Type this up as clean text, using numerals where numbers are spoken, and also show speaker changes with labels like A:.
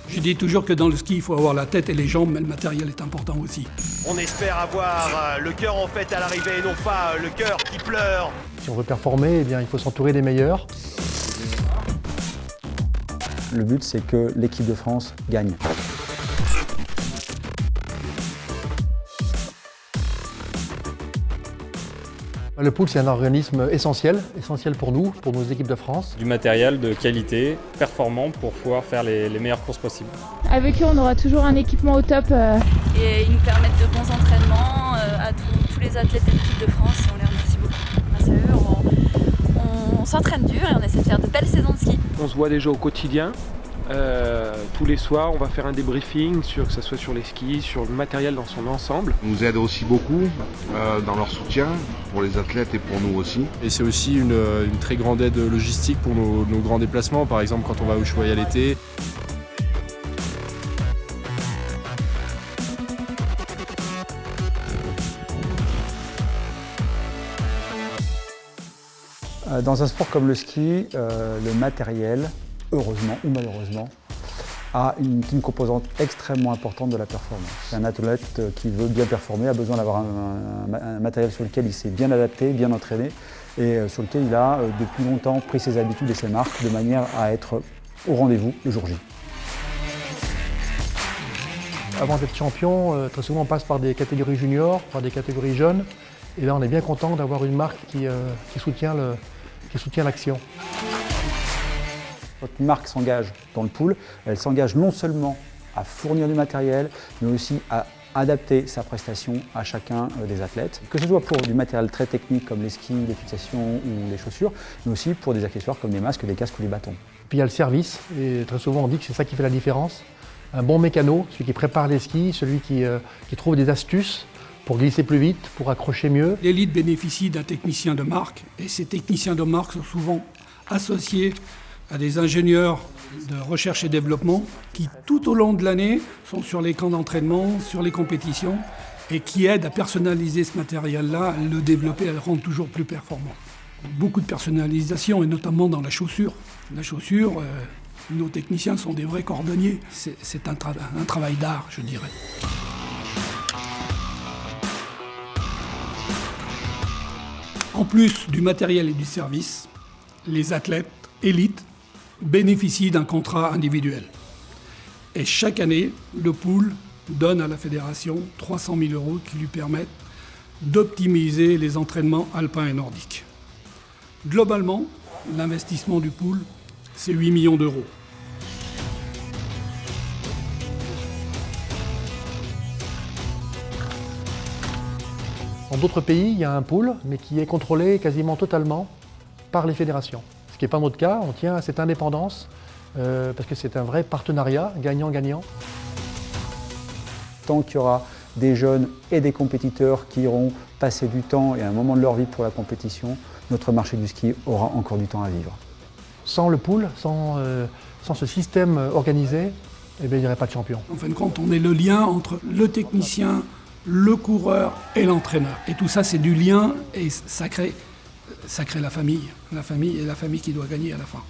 A: Je dis toujours que dans le ski, il faut avoir la tête et les jambes, mais le matériel est important aussi.
B: On espère avoir le cœur en fête à l'arrivée et non pas le cœur qui pleure.
C: Si on veut performer, eh bien, il faut s'entourer des meilleurs.
D: Le but, c'est que l'équipe de France gagne.
C: Le pool, c'est un organisme essentiel pour nous, pour nos équipes de France.
E: Du matériel de qualité, performant pour pouvoir faire les meilleures courses possibles.
F: Avec eux, on aura toujours un équipement au top.
G: Et ils nous permettent de bons entraînements à tous les athlètes de l'équipe de France et on les remercie beaucoup. Grâce à eux, on s'entraîne dur et on essaie de faire de belles saisons de ski.
H: On se voit déjà au quotidien. Tous les soirs, on va faire un débriefing, que ce soit sur les skis, sur le matériel dans son ensemble.
I: Ils nous aident aussi beaucoup dans leur soutien, pour les athlètes et pour nous aussi.
J: Et c'est aussi une très grande aide logistique pour nos grands déplacements, par exemple quand on va à Ushuaïa l'été.
D: Dans un sport comme le ski, le matériel, heureusement ou malheureusement, a une composante extrêmement importante de la performance. Un athlète qui veut bien performer a besoin d'avoir un matériel sur lequel il s'est bien adapté, bien entraîné et sur lequel il a depuis longtemps pris ses habitudes et ses marques de manière à être au rendez-vous le jour J.
C: Avant d'être champion, très souvent on passe par des catégories juniors, par des catégories jeunes. Et là on est bien content d'avoir une marque qui soutient l'action.
D: Quand une marque s'engage dans le pool, elle s'engage non seulement à fournir du matériel, mais aussi à adapter sa prestation à chacun des athlètes. Que ce soit pour du matériel très technique comme les skis, les fixations ou les chaussures, mais aussi pour des accessoires comme les masques, les casques ou les bâtons.
C: Puis il y a le service, et très souvent on dit que c'est ça qui fait la différence. Un bon mécano, celui qui prépare les skis, celui qui trouve des astuces pour glisser plus vite, pour accrocher mieux.
A: L'élite bénéficie d'un technicien de marque, et ces techniciens de marque sont souvent associés à des ingénieurs de recherche et développement qui, tout au long de l'année, sont sur les camps d'entraînement, sur les compétitions, et qui aident à personnaliser ce matériel-là, à le développer, à le rendre toujours plus performant. Beaucoup de personnalisation, et notamment dans la chaussure. La chaussure, nos techniciens sont des vrais cordonniers. C'est un travail d'art, je dirais. En plus du matériel et du service, les athlètes élites bénéficient d'un contrat individuel. Et chaque année, le pool donne à la fédération 300 000 € qui lui permettent d'optimiser les entraînements alpins et nordiques. Globalement, l'investissement du pool, c'est 8 millions d'euros.
C: Dans d'autres pays, il y a un pool, mais qui est contrôlé quasiment totalement par les fédérations. Ce qui n'est pas notre cas, on tient à cette indépendance, parce que c'est un vrai partenariat gagnant-gagnant.
D: Tant qu'il y aura des jeunes et des compétiteurs qui iront passer du temps et un moment de leur vie pour la compétition, notre marché du ski aura encore du temps à vivre.
C: Sans le pool, sans ce système organisé, eh bien, il n'y aurait pas de champion.
A: En fin de compte, on est le lien entre le technicien, le coureur et l'entraîneur. Et tout ça, c'est du lien et ça crée la famille. La famille et la famille qui doit gagner à la fin.